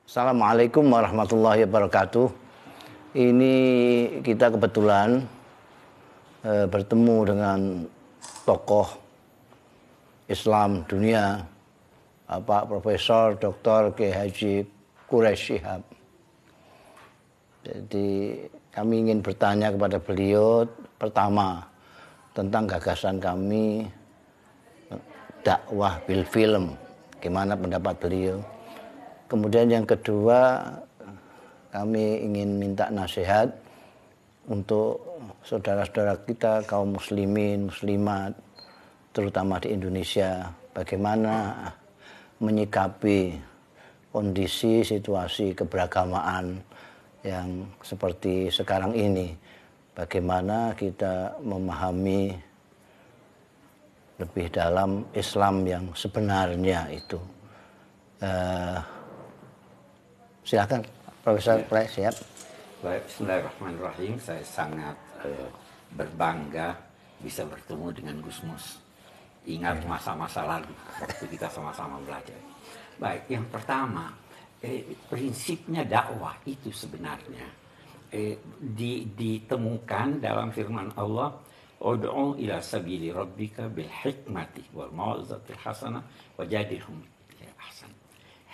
Assalamualaikum warahmatullahi wabarakatuh. Ini kita kebetulan bertemu dengan tokoh Islam dunia, Pak Profesor Dr. Kiai Haji Quraish Shihab. Jadi kami ingin bertanya kepada beliau pertama tentang gagasan kami dakwah bil film. Gimana pendapat beliau? Kemudian yang kedua, kami ingin minta nasihat untuk saudara-saudara kita kaum muslimin, muslimat, terutama di Indonesia, bagaimana menyikapi kondisi situasi keberagamaan yang seperti sekarang ini. Bagaimana kita memahami lebih dalam Islam yang sebenarnya itu. Silakan Profesor Quraish Shihab. Baik, bismillahirrahmanirrahim. Saya sangat berbangga bisa bertemu dengan Gus Mus. Ingat masa-masa lalu waktu kita sama-sama belajar. Baik, yang pertama, prinsipnya dakwah itu sebenarnya ditemukan dalam firman Allah, ud'u ila sabili rabbika bil hikmati wal mau'izatil hasanah wajadilhum bil ahsan.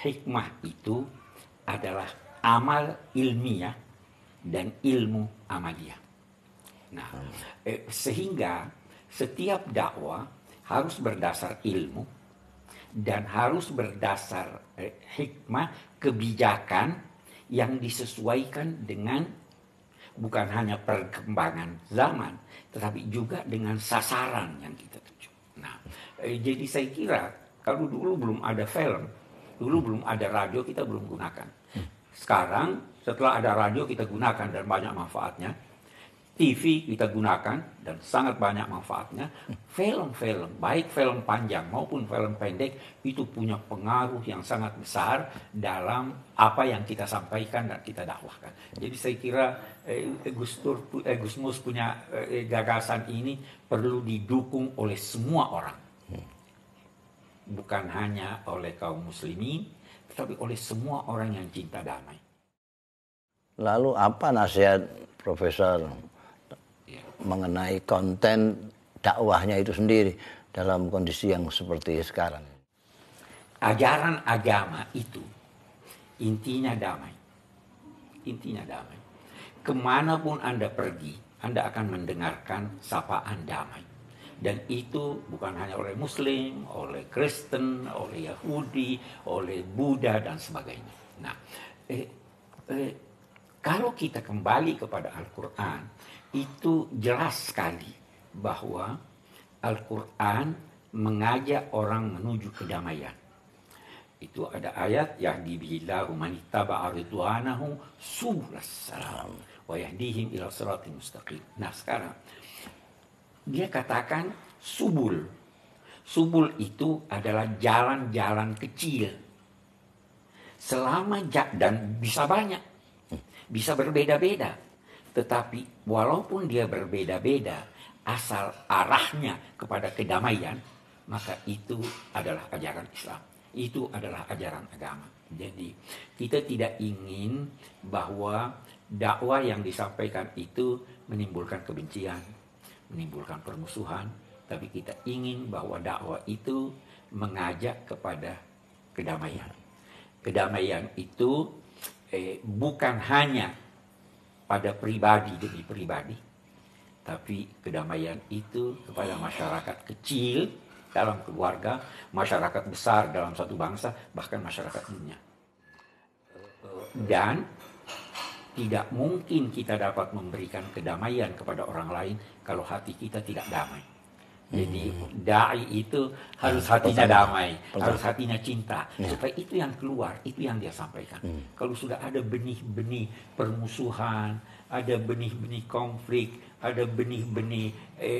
Hikmah itu adalah amal ilmiah dan ilmu amaliyah. Nah, sehingga setiap dakwah harus berdasar ilmu dan harus berdasar hikmah, kebijakan yang disesuaikan dengan bukan hanya perkembangan zaman, tetapi juga dengan sasaran yang kita tuju. Nah, jadi saya kira kalau dulu belum ada film, dulu belum ada radio, kita belum gunakan. Sekarang setelah ada radio kita gunakan dan banyak manfaatnya. TV kita gunakan dan sangat banyak manfaatnya. Film-film, baik film panjang maupun film pendek, itu punya pengaruh yang sangat besar dalam apa yang kita sampaikan dan kita dakwahkan. Jadi saya kira Gus Mus punya gagasan ini perlu didukung oleh semua orang. Bukan hanya oleh kaum muslimin, tetapi oleh semua orang yang cinta damai. Lalu apa nasihat Profesor mengenai konten dakwahnya itu sendiri dalam kondisi yang seperti sekarang? Ajaran agama itu intinya damai. Intinya damai. Kemanapun Anda pergi, Anda akan mendengarkan sapaan damai. Dan itu bukan hanya oleh Muslim, oleh Kristen, oleh Yahudi, oleh Buddha, dan sebagainya. Nah, kalau kita kembali kepada Al-Quran, itu jelas sekali bahwa Al-Quran mengajak orang menuju kedamaian. Itu ada ayat, yahdi bihillahu man ittaba'a ridwanahu subulas salam wa yahdihim ila siratal mustaqim. Nah, sekarang dia katakan subul. Subul itu adalah jalan-jalan kecil. Dan bisa banyak. Bisa berbeda-beda. Tetapi walaupun dia berbeda-beda, asal arahnya kepada kedamaian, maka itu adalah ajaran Islam. Itu adalah ajaran agama. Jadi kita tidak ingin bahwa dakwah yang disampaikan itu menimbulkan kebencian, menimbulkan permusuhan, tapi kita ingin bahwa dakwah itu mengajak kepada kedamaian. Kedamaian itu bukan hanya pada pribadi demi pribadi, tapi kedamaian itu kepada masyarakat kecil dalam keluarga, masyarakat besar dalam satu bangsa, bahkan masyarakat dunia. Dan tidak mungkin kita dapat memberikan kedamaian kepada orang lain kalau hati kita tidak damai. Jadi da'i itu harus hatinya damai, harus hatinya cinta. Supaya itu yang keluar, itu yang dia sampaikan. Kalau sudah ada benih-benih permusuhan, ada benih-benih konflik, ada benih-benih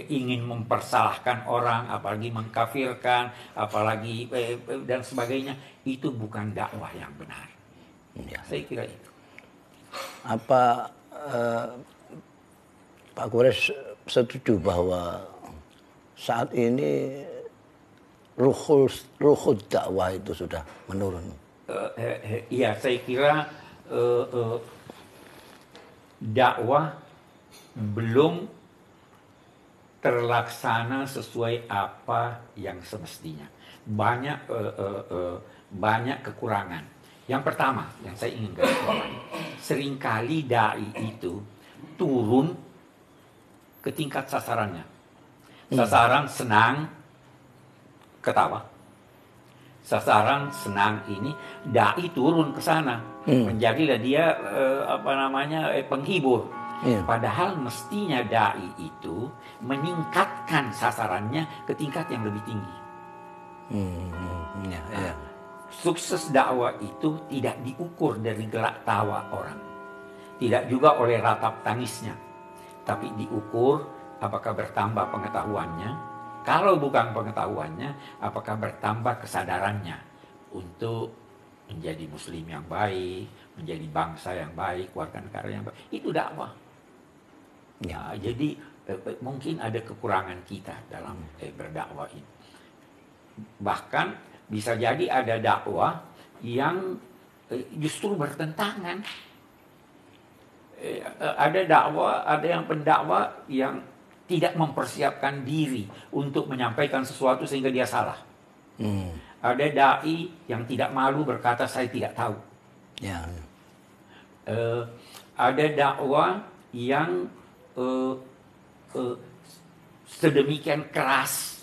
ingin mempersalahkan orang, apalagi mengkafirkan, apalagi dan sebagainya, itu bukan dakwah yang benar. Saya kira itu. Apa Pak Quraish setuju bahwa saat ini ruhul dakwah itu sudah menurun? Iya, saya kira dakwah belum terlaksana sesuai apa yang semestinya. Banyak kekurangan. Yang pertama, yang saya ingin garis bawahi, seringkali dai itu turun ke tingkat sasarannya. Sasaran senang, ketawa. Sasaran senang ini, dai turun ke sana, menjadilah dia penghibur. Padahal mestinya dai itu meningkatkan sasarannya ke tingkat yang lebih tinggi. Sukses dakwah itu tidak diukur dari gelak tawa orang, tidak juga oleh ratap tangisnya, tapi diukur apakah bertambah pengetahuannya. Kalau bukan pengetahuannya, apakah bertambah kesadarannya untuk menjadi muslim yang baik, menjadi bangsa yang baik, warga negara yang baik. Itu dakwah. Jadi mungkin ada kekurangan kita dalam berdakwah ini. Bahkan bisa jadi ada dakwah yang justru bertentangan. Ada dakwah, ada yang pendakwa yang tidak mempersiapkan diri untuk menyampaikan sesuatu sehingga dia salah. Ada dai yang tidak malu berkata saya tidak tahu. Ada dakwah yang sedemikian keras,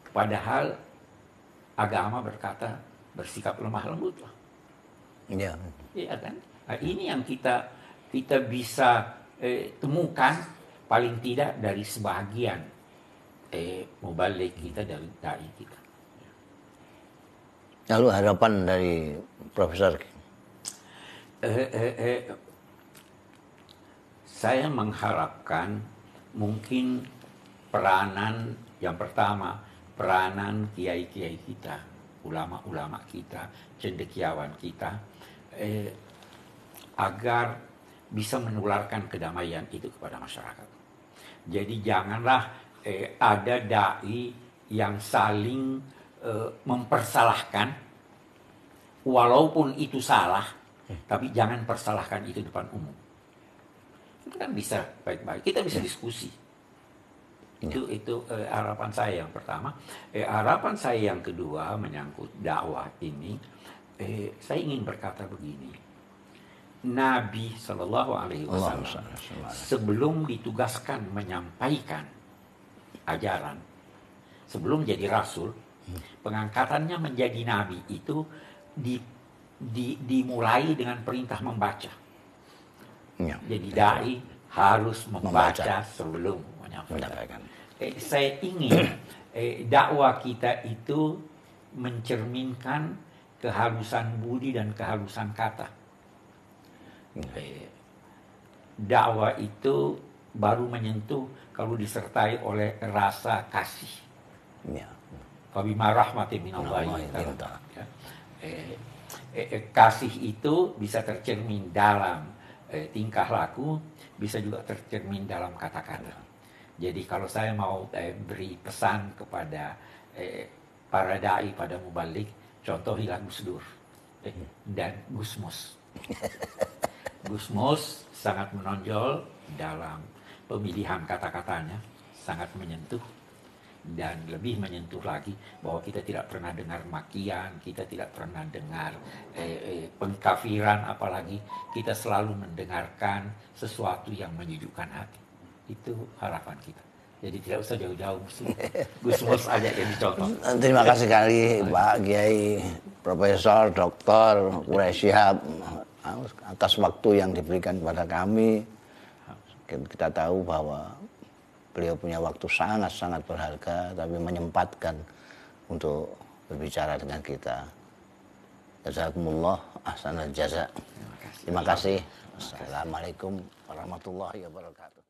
padahal agama berkata bersikap lemah lembutlah. Iya kan? Nah, ini yang kita bisa temukan paling tidak dari sebagian mubalik kita, dari dai kita. Lalu harapan dari Profesor? Saya mengharapkan mungkin peranan yang pertama, peranan kiai-kiai kita, ulama-ulama kita, cendekiawan kita, agar bisa menularkan kedamaian itu kepada masyarakat. Jadi janganlah ada dai yang saling mempersalahkan, walaupun itu salah, tapi jangan persalahkan itu depan umum. Itu kan bisa baik-baik, kita bisa diskusi. Itu harapan saya yang pertama. Harapan saya yang kedua menyangkut dakwah ini, saya ingin berkata begini. Nabi Shallallahu Alaihi Wasallam sebelum ditugaskan menyampaikan ajaran, sebelum jadi rasul, pengangkatannya menjadi nabi itu dimulai dengan perintah membaca. Jadi dai harus membaca sebelum menyampaikan. Saya ingin dakwah kita itu mencerminkan kehalusan budi dan kehalusan kata. Dakwah itu baru menyentuh kalau disertai oleh rasa kasih. Fabima rahmatin minallahi. Kasih itu bisa tercermin dalam tingkah laku, bisa juga tercermin dalam kata-kata. Jadi kalau saya mau beri pesan kepada para dai, pada mubalik, contohilah Gus Dur dan Gus Mus. Gus Mus sangat menonjol dalam pemilihan kata-katanya, sangat menyentuh, dan lebih menyentuh lagi bahwa kita tidak pernah dengar makian, kita tidak pernah dengar pengkafiran, apalagi kita selalu mendengarkan sesuatu yang menyejukkan hati. Itu harapan kita. Jadi tidak usah jauh-jauh, Gus Mus aja jadi contoh. Terima kasih sekali Pak Kiai Profesor Dr. Quraish Shihab atas waktu yang diberikan kepada kami. Kita tahu bahwa beliau punya waktu sangat-sangat berharga, tapi menyempatkan untuk berbicara dengan kita. Jazakumullah ahsanal jaza. Terima kasih. Assalamualaikum warahmatullahi wabarakatuh.